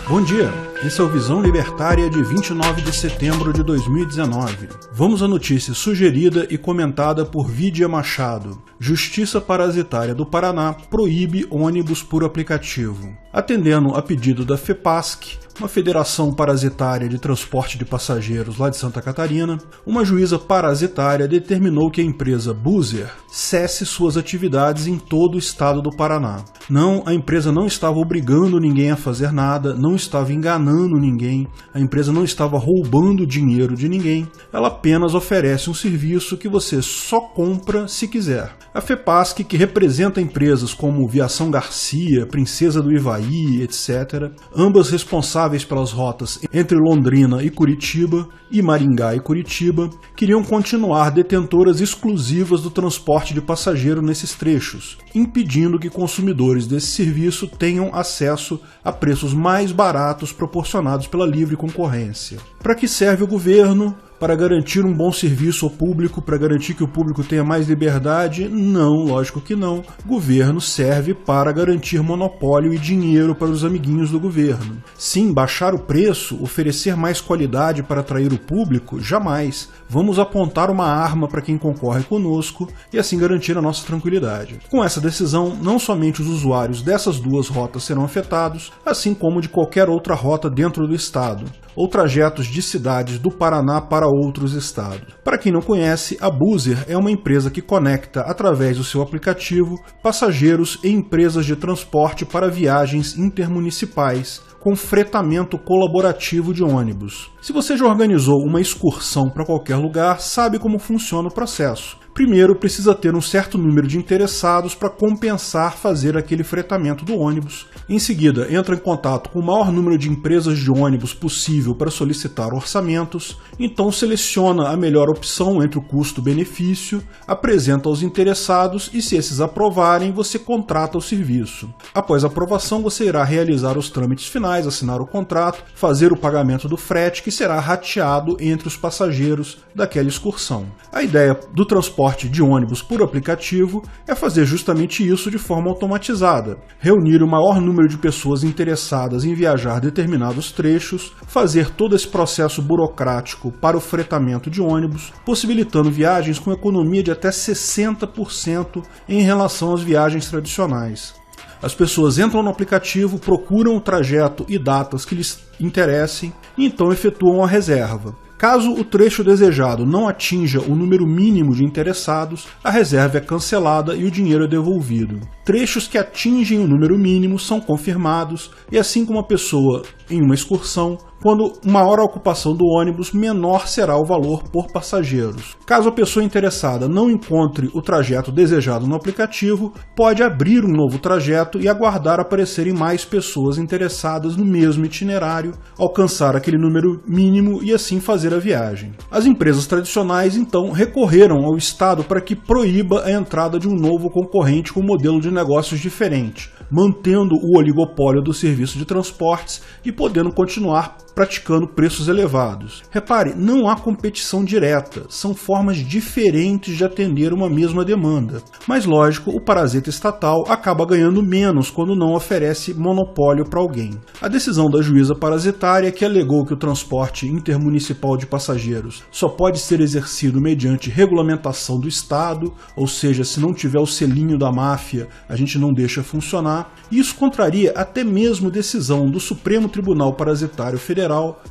Bom dia, esse é o Visão Libertária de 29 de setembro de 2019. Vamos à notícia sugerida e comentada por Vídia Machado. Justiça Parasitária do Paraná proíbe ônibus por aplicativo. Atendendo a pedido da FEPASC, uma federação parasitária de transporte de passageiros lá de Santa Catarina, uma juíza parasitária determinou que a empresa Buser cesse suas atividades em todo o estado do Paraná. Não, a empresa não estava obrigando ninguém a fazer nada, não estava enganando ninguém, a empresa não estava roubando dinheiro de ninguém, ela apenas oferece um serviço que você só compra se quiser. A FEPASC, que representa empresas como Viação Garcia, Princesa do Ivaí, etc., ambas responsáveis pelas rotas entre Londrina e Curitiba, e Maringá e Curitiba, queriam continuar detentoras exclusivas do transporte de passageiro nesses trechos, impedindo que consumidores desse serviço tenham acesso a preços mais baratos proporcionados pela livre concorrência. Para que serve o governo? Para garantir um bom serviço ao público, para garantir que o público tenha mais liberdade? Não, lógico que não. O governo serve para garantir monopólio e dinheiro para os amiguinhos do governo. Sim, baixar o preço, oferecer mais qualidade para atrair o público? Jamais. Vamos apontar uma arma para quem concorre conosco e assim garantir a nossa tranquilidade. Com essa decisão, não somente os usuários dessas duas rotas serão afetados, assim como de qualquer outra rota dentro do estado, ou trajetos de cidades do Paraná para outros estados. Para quem não conhece, a Buser é uma empresa que conecta, através do seu aplicativo, passageiros e empresas de transporte para viagens intermunicipais, com fretamento colaborativo de ônibus. Se você já organizou uma excursão para qualquer lugar, sabe como funciona o processo. Primeiro, precisa ter um certo número de interessados para compensar fazer aquele fretamento do ônibus. Em seguida, entra em contato com o maior número de empresas de ônibus possível para solicitar orçamentos, então seleciona a melhor opção entre o custo-benefício, apresenta aos interessados e, se esses aprovarem, você contrata o serviço. Após a aprovação, você irá realizar os trâmites finais, assinar o contrato, fazer o pagamento do frete, que será rateado entre os passageiros daquela excursão. A ideia do transporte de ônibus por aplicativo é fazer justamente isso de forma automatizada, reunir o maior número de pessoas interessadas em viajar determinados trechos, fazer todo esse processo burocrático para o fretamento de ônibus, possibilitando viagens com economia de até 60% em relação às viagens tradicionais. As pessoas entram no aplicativo, procuram o trajeto e datas que lhes interessem e então efetuam a reserva. Caso o trecho desejado não atinja o número mínimo de interessados, a reserva é cancelada e o dinheiro é devolvido. Trechos que atingem o número mínimo são confirmados e, assim como a pessoa em uma excursão, quando maior a ocupação do ônibus, menor será o valor por passageiros. Caso a pessoa interessada não encontre o trajeto desejado no aplicativo, pode abrir um novo trajeto e aguardar aparecerem mais pessoas interessadas no mesmo itinerário, alcançar aquele número mínimo e assim fazer a viagem. As empresas tradicionais, então, recorreram ao Estado para que proíba a entrada de um novo concorrente com um modelo de negócios diferente, mantendo o oligopólio do serviço de transportes e podendo continuar praticando preços elevados. Repare, não há competição direta, são formas diferentes de atender uma mesma demanda. Mas lógico, o parasita estatal acaba ganhando menos quando não oferece monopólio para alguém. A decisão da juíza parasitária, que alegou que o transporte intermunicipal de passageiros só pode ser exercido mediante regulamentação do Estado, ou seja, se não tiver o selinho da máfia, a gente não deixa funcionar. Isso contraria até mesmo decisão do Supremo Tribunal Parasitário Federal,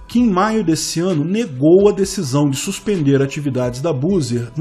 que em maio desse ano negou a decisão de suspender atividades da Buser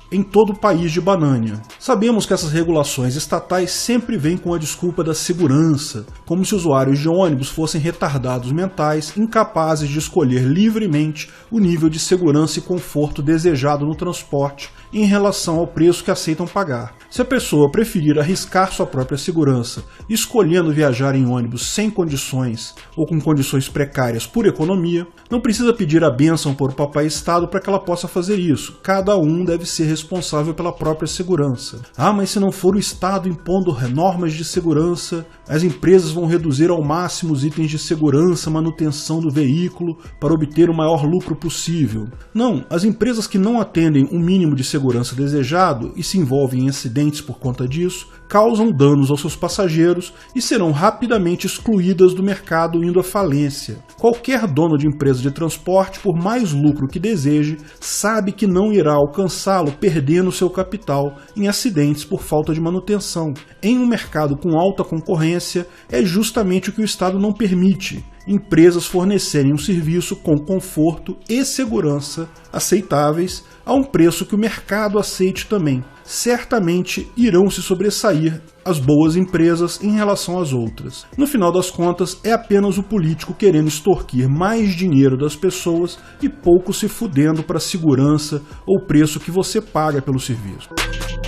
em todo o país de Banânia. Sabemos que essas regulações estatais sempre vêm com a desculpa da segurança, como se usuários de ônibus fossem retardados mentais, incapazes de escolher livremente o nível de segurança e conforto desejado no transporte em relação ao preço que aceitam pagar. Se a pessoa preferir arriscar sua própria segurança, escolhendo viajar em ônibus sem condições ou com condições precárias por economia, não precisa pedir a bênção por Papai Estado para que ela possa fazer isso. Cada um deve ser responsável pela própria segurança. Ah, mas se não for o Estado impondo normas de segurança, as empresas vão reduzir ao máximo os itens de segurança, manutenção do veículo para obter o maior lucro possível. Não, as empresas que não atendem o mínimo de segurança desejado e se envolvem em acidentes por conta disso, causam danos aos seus passageiros e serão rapidamente excluídas do mercado indo à falência. Qualquer dono de empresa de transporte, por mais lucro que deseje, sabe que não irá alcançá-lo perdendo seu capital em acidentes por falta de manutenção. Em um mercado com alta concorrência, é justamente o que o Estado não permite: empresas fornecerem um serviço com conforto e segurança aceitáveis a um preço que o mercado aceite também. Certamente irão se sobressair as boas empresas em relação às outras. No final das contas, é apenas o político querendo extorquir mais dinheiro das pessoas e pouco se fudendo para a segurança ou preço que você paga pelo serviço.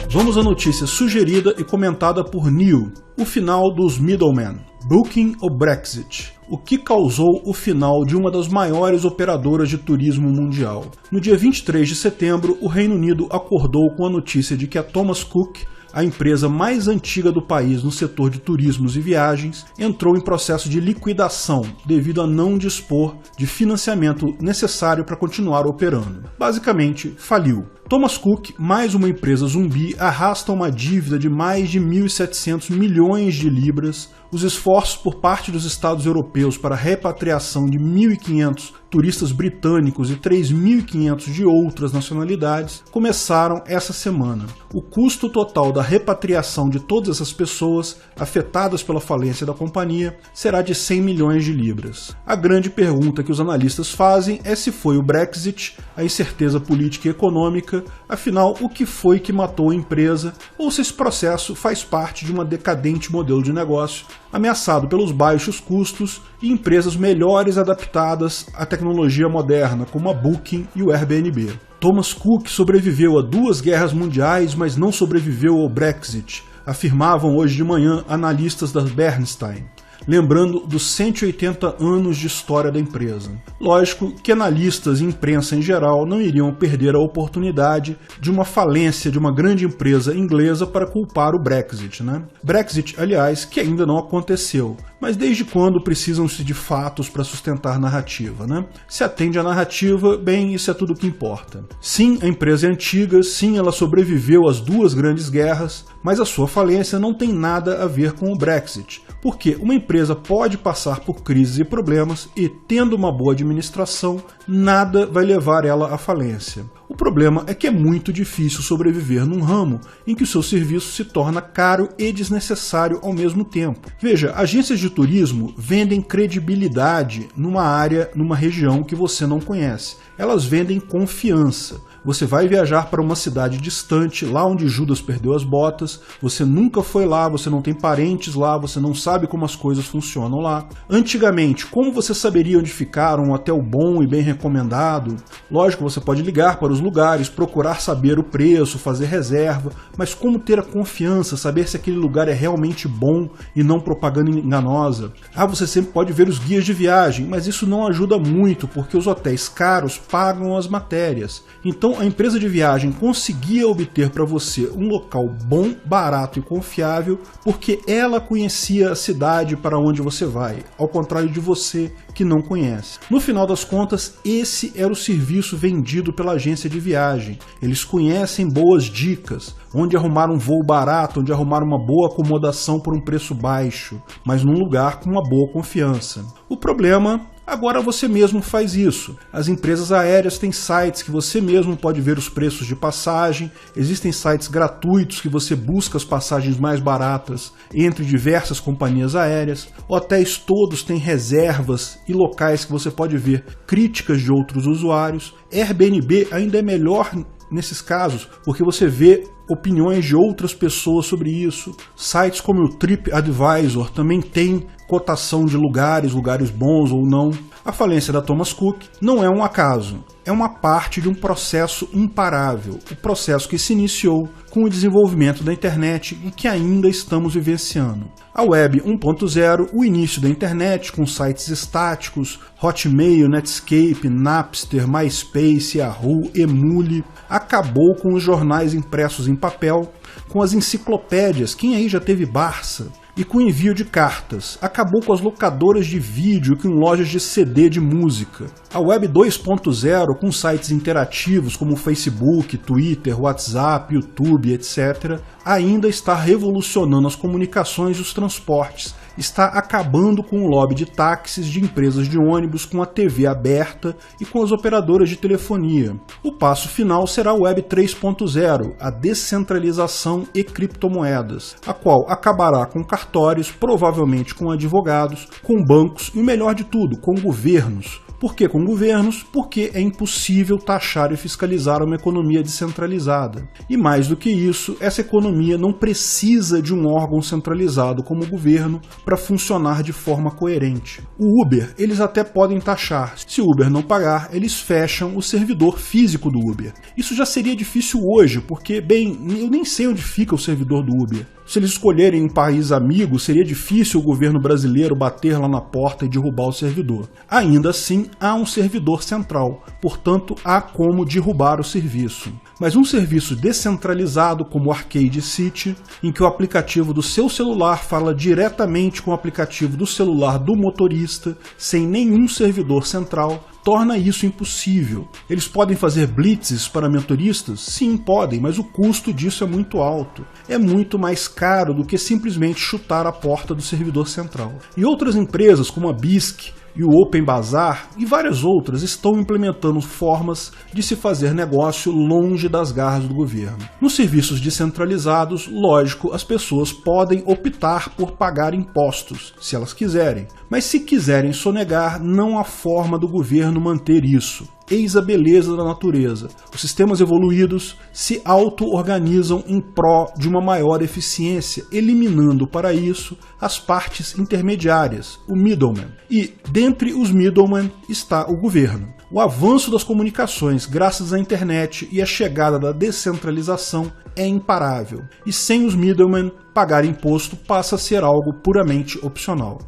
Vamos à notícia sugerida e comentada por Neil: o final dos middlemen. Booking ou Brexit? O que causou o final de uma das maiores operadoras de turismo mundial? No dia 23 de setembro, o Reino Unido acordou com a notícia de que a Thomas Cook, a empresa mais antiga do país no setor de turismos e viagens, entrou em processo de liquidação devido a não dispor de financiamento necessário para continuar operando. Basicamente, faliu. Thomas Cook, mais uma empresa zumbi, arrasta uma dívida de mais de 1.700 milhões de libras. Os esforços por parte dos Estados europeus para a repatriação de 1.500 turistas britânicos e 3.500 de outras nacionalidades começaram essa semana. O custo total da repatriação de todas essas pessoas afetadas pela falência da companhia será de 100 milhões de libras. A grande pergunta que os analistas fazem é se foi o Brexit, a incerteza política e econômica, afinal, o que foi que matou a empresa, ou se esse processo faz parte de um decadente modelo de negócio ameaçado pelos baixos custos e empresas melhores adaptadas à tecnologia moderna, como a Booking e o Airbnb. Thomas Cook sobreviveu a 2 guerras mundiais, mas não sobreviveu ao Brexit, afirmavam hoje de manhã analistas da Bernstein, lembrando dos 180 anos de história da empresa. Lógico que analistas e imprensa em geral não iriam perder a oportunidade de uma falência de uma grande empresa inglesa para culpar o Brexit, né? Brexit, aliás, que ainda não aconteceu. Mas desde quando precisam-se de fatos para sustentar narrativa, né? Se atende à narrativa, bem, isso é tudo o que importa. Sim, a empresa é antiga, sim, ela sobreviveu às 2 grandes guerras, mas a sua falência não tem nada a ver com o Brexit, porque uma empresa pode passar por crises e problemas e, tendo uma boa administração, nada vai levar ela à falência. O problema é que é muito difícil sobreviver num ramo em que o seu serviço se torna caro e desnecessário ao mesmo tempo. Veja, agências de turismo vendem credibilidade numa área, numa região que você não conhece. Elas vendem confiança. Você vai viajar para uma cidade distante, lá onde Judas perdeu as botas, você nunca foi lá, você não tem parentes lá, você não sabe como as coisas funcionam lá. Antigamente, como você saberia onde ficar um hotel bom e bem recomendado? Lógico, você pode ligar para os lugares, procurar saber o preço, fazer reserva, mas como ter a confiança, saber se aquele lugar é realmente bom e não propaganda enganosa? Você sempre pode ver os guias de viagem, mas isso não ajuda muito, porque os hotéis caros pagam as matérias. Então a empresa de viagem conseguia obter para você um local bom, barato e confiável, porque ela conhecia a cidade para onde você vai, ao contrário de você que não conhece. No final das contas, esse era o serviço vendido pela agência de viagem. Eles conhecem boas dicas, onde arrumar um voo barato, onde arrumar uma boa acomodação por um preço baixo, mas num lugar com uma boa confiança. O problema: agora você mesmo faz isso. As empresas aéreas têm sites que você mesmo pode ver os preços de passagem, existem sites gratuitos que você busca as passagens mais baratas entre diversas companhias aéreas, hotéis todos têm reservas e locais que você pode ver críticas de outros usuários. Airbnb ainda é melhor nesses casos, porque você vê opiniões de outras pessoas sobre isso. Sites como o TripAdvisor também tem cotação de lugares bons ou não. A falência da Thomas Cook não é um acaso, é uma parte de um processo imparável, o processo que se iniciou com o desenvolvimento da internet e que ainda estamos vivenciando. A Web 1.0, o início da internet com sites estáticos, Hotmail, Netscape, Napster, MySpace, Yahoo, Emule, acabou com os jornais impressos em papel, com as enciclopédias. Quem aí já teve Barça? e com envio de cartas. Acabou com as locadoras de vídeo com lojas de CD de música. A Web 2.0, com sites interativos como Facebook, Twitter, WhatsApp, YouTube, etc., ainda está revolucionando as comunicações e os transportes. Está acabando com o lobby de táxis, de empresas de ônibus, com a TV aberta e com as operadoras de telefonia. O passo final será a Web 3.0, a descentralização e criptomoedas, a qual acabará com cartórios, provavelmente com advogados, com bancos e, o melhor de tudo, com governos. Por que com governos? Porque é impossível taxar e fiscalizar uma economia descentralizada. E mais do que isso, essa economia não precisa de um órgão centralizado como o governo para funcionar de forma coerente. O Uber, eles até podem taxar. Se o Uber não pagar, eles fecham o servidor físico do Uber. Isso já seria difícil hoje, porque, bem, eu nem sei onde fica o servidor do Uber. Se eles escolherem um país amigo, seria difícil o governo brasileiro bater lá na porta e derrubar o servidor. Ainda assim, há um servidor central, portanto, há como derrubar o serviço. Mas um serviço descentralizado como o Arcade City, em que o aplicativo do seu celular fala diretamente com o aplicativo do celular do motorista, sem nenhum servidor central, torna isso impossível. Eles podem fazer blitzes para motoristas? Sim, podem, mas o custo disso é muito alto. É muito mais caro do que simplesmente chutar a porta do servidor central. E outras empresas, como a BISC e o Open Bazaar e várias outras, estão implementando formas de se fazer negócio longe das garras do governo. Nos serviços descentralizados, lógico, as pessoas podem optar por pagar impostos, se elas quiserem. Mas se quiserem sonegar, não há forma do governo manter isso. Eis a beleza da natureza. Os sistemas evoluídos se auto-organizam em pró de uma maior eficiência, eliminando para isso as partes intermediárias, o middleman. E, dentre os middlemen, está o governo. O avanço das comunicações graças à internet e a chegada da descentralização é imparável. E sem os middlemen, pagar imposto passa a ser algo puramente opcional.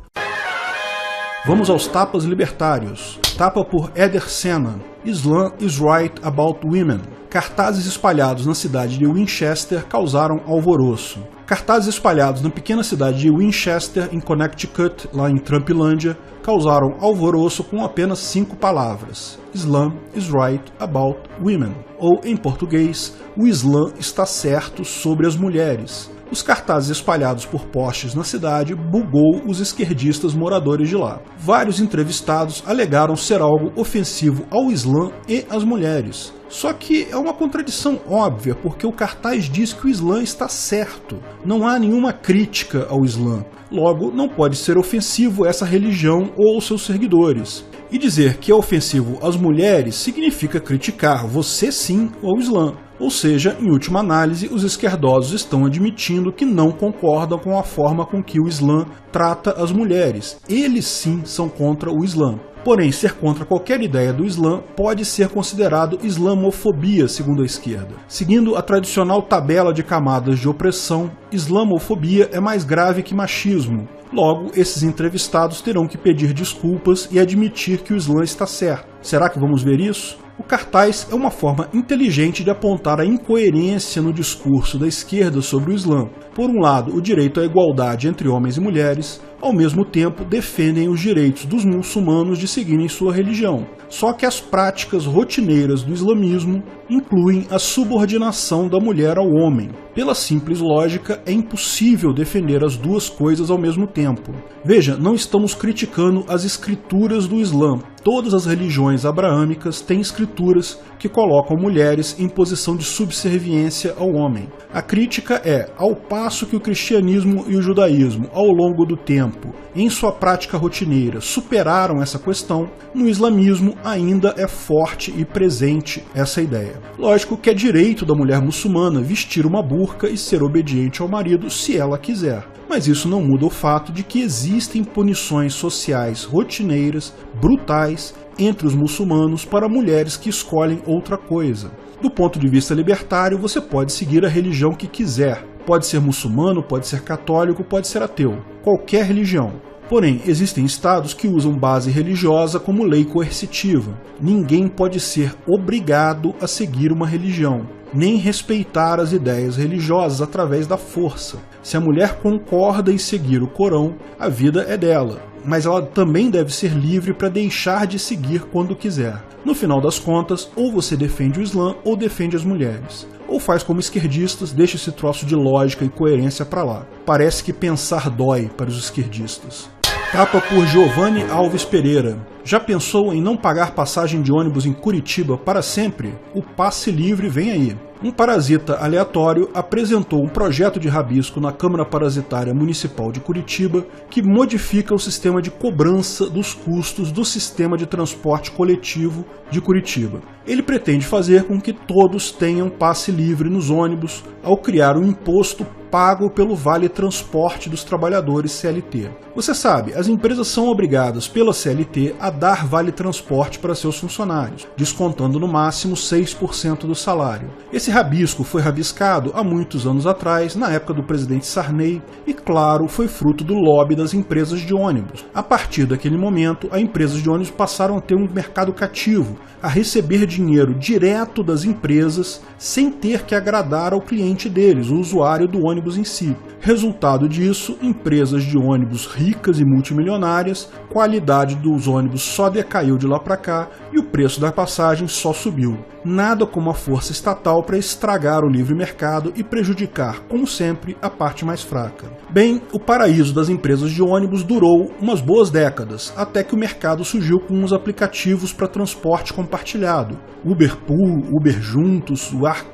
Vamos aos tapas libertários. Tapa por Eder Sena. Islam is right about women. Cartazes espalhados na cidade de Winchester causaram alvoroço. Cartazes espalhados na pequena cidade de Winchester, em Connecticut, lá em Trumpilândia, causaram alvoroço com apenas 5 palavras. Islam is right about women. Ou, em português, o Islã está certo sobre as mulheres. Os cartazes espalhados por postes na cidade bugou os esquerdistas moradores de lá. Vários entrevistados alegaram ser algo ofensivo ao Islã e às mulheres. Só que é uma contradição óbvia, porque o cartaz diz que o Islã está certo. Não há nenhuma crítica ao Islã. Logo, não pode ser ofensivo a essa religião ou aos seus seguidores. E dizer que é ofensivo às mulheres significa criticar você sim ao Islã. Ou seja, em última análise, os esquerdosos estão admitindo que não concordam com a forma com que o Islã trata as mulheres. Eles sim são contra o Islã. Porém, ser contra qualquer ideia do Islã pode ser considerado islamofobia, segundo a esquerda. Seguindo a tradicional tabela de camadas de opressão, islamofobia é mais grave que machismo. Logo, esses entrevistados terão que pedir desculpas e admitir que o Islã está certo. Será que vamos ver isso? O cartaz é uma forma inteligente de apontar a incoerência no discurso da esquerda sobre o Islã. Por um lado, o direito à igualdade entre homens e mulheres, ao mesmo tempo defendem os direitos dos muçulmanos de seguirem sua religião. Só que as práticas rotineiras do islamismo incluem a subordinação da mulher ao homem. Pela simples lógica, é impossível defender as duas coisas ao mesmo tempo. Veja, não estamos criticando as escrituras do Islã. Todas as religiões abraâmicas têm escrituras que colocam mulheres em posição de subserviência ao homem. A crítica é, ao passo que o cristianismo e o judaísmo, ao longo do tempo, em sua prática rotineira, superaram essa questão, no islamismo ainda é forte e presente essa ideia. Lógico que é direito da mulher muçulmana vestir uma burca e ser obediente ao marido se ela quiser. Mas isso não muda o fato de que existem punições sociais rotineiras, brutais, entre os muçulmanos para mulheres que escolhem outra coisa. Do ponto de vista libertário, você pode seguir a religião que quiser. Pode ser muçulmano, pode ser católico, pode ser ateu. Qualquer religião. Porém, existem estados que usam base religiosa como lei coercitiva. Ninguém pode ser obrigado a seguir uma religião, nem respeitar as ideias religiosas através da força. Se a mulher concorda em seguir o Corão, a vida é dela, mas ela também deve ser livre para deixar de seguir quando quiser. No final das contas, ou você defende o Islã ou defende as mulheres. Ou faz como esquerdistas, deixa esse troço de lógica e coerência para lá. Parece que pensar dói para os esquerdistas. Capa por Giovanni Alves Pereira. Já pensou em não pagar passagem de ônibus em Curitiba para sempre? O passe livre vem aí. Um parasita aleatório apresentou um projeto de rabisco na Câmara Parasitária Municipal de Curitiba que modifica o sistema de cobrança dos custos do sistema de transporte coletivo de Curitiba. Ele pretende fazer com que todos tenham passe livre nos ônibus ao criar um imposto pago pelo Vale Transporte dos Trabalhadores CLT. Você sabe, as empresas são obrigadas pela CLT a dar Vale Transporte para seus funcionários, descontando no máximo 6% do salário. Esse rabisco foi rabiscado há muitos anos atrás, na época do presidente Sarney, e claro, foi fruto do lobby das empresas de ônibus. A partir daquele momento, as empresas de ônibus passaram a ter um mercado cativo, a receber dinheiro direto das empresas sem ter que agradar ao cliente deles, o usuário do ônibus em si. Resultado disso, empresas de ônibus ricas e multimilionárias, qualidade dos ônibus só decaiu de lá para cá e o preço da passagem só subiu. Nada como a força estatal para estragar o livre mercado e prejudicar, como sempre, a parte mais fraca. Bem, o paraíso das empresas de ônibus durou umas boas décadas, até que o mercado surgiu com uns aplicativos para transporte compartilhado, Uber Pool, Uber Juntos,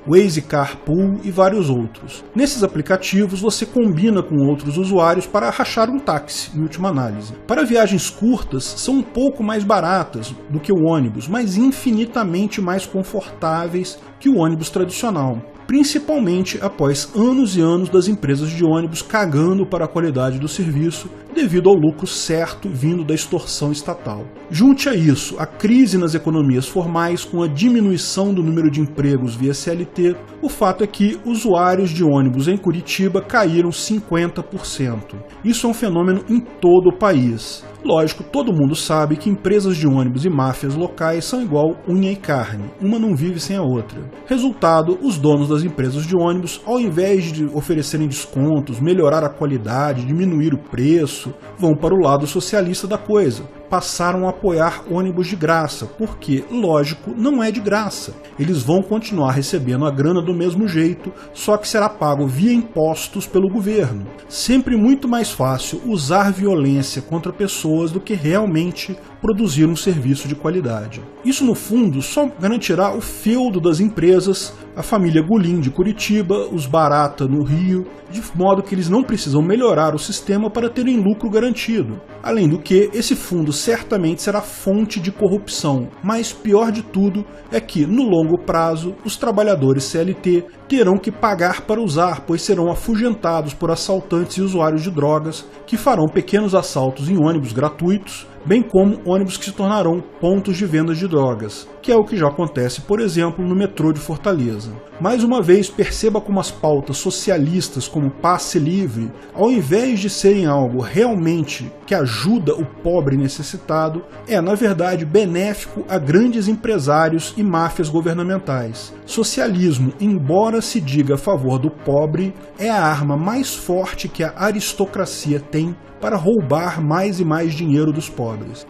Waze Carpool e vários outros. Nesses aplicativos você combina com outros usuários para rachar um táxi, em última análise. Para viagens curtas, são um pouco mais baratas do que o ônibus, mas infinitamente mais confortáveis que o ônibus tradicional. Principalmente após anos e anos das empresas de ônibus cagando para a qualidade do serviço devido ao lucro certo vindo da extorsão estatal. Junte a isso a crise nas economias formais com a diminuição do número de empregos via CLT, o fato é que usuários de ônibus em Curitiba caíram 50%. Isso é um fenômeno em todo o país. Lógico, todo mundo sabe que empresas de ônibus e máfias locais são igual unha e carne, uma não vive sem a outra. Resultado, os donos das empresas de ônibus, ao invés de oferecerem descontos, melhorar a qualidade, diminuir o preço, vão para o lado socialista da coisa. Passaram a apoiar ônibus de graça, porque, lógico, não é de graça. Eles vão continuar recebendo a grana do mesmo jeito, só que será pago via impostos pelo governo. Sempre muito mais fácil usar violência contra pessoas do que realmente produzir um serviço de qualidade. Isso, no fundo, só garantirá o feudo das empresas, a família Gulim de Curitiba, os Barata no Rio, de modo que eles não precisam melhorar o sistema para terem lucro garantido. Além do que, esse fundo certamente será fonte de corrupção, mas pior de tudo é que, no longo prazo, os trabalhadores CLT terão que pagar para usar, pois serão afugentados por assaltantes e usuários de drogas que farão pequenos assaltos em ônibus gratuitos, bem como ônibus que se tornarão pontos de venda de drogas, que é o que já acontece, por exemplo, no metrô de Fortaleza. Mais uma vez, perceba como as pautas socialistas como passe livre, ao invés de serem algo realmente que ajuda o pobre necessitado, é, na verdade, benéfico a grandes empresários e máfias governamentais. Socialismo, embora se diga a favor do pobre, é a arma mais forte que a aristocracia tem para roubar mais e mais dinheiro dos pobres.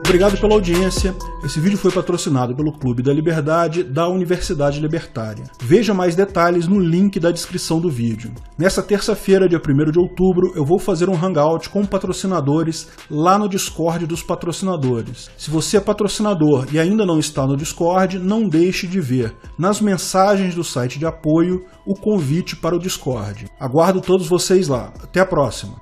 Obrigado pela audiência. Esse vídeo foi patrocinado pelo Clube da Liberdade da Universidade Libertária. Veja mais detalhes no link da descrição do vídeo. Nessa terça-feira, dia 1º de outubro, eu vou fazer um hangout com patrocinadores lá no Discord dos patrocinadores. Se você é patrocinador e ainda não está no Discord, não deixe de ver nas mensagens do site de apoio o convite para o Discord. Aguardo todos vocês lá. Até a próxima!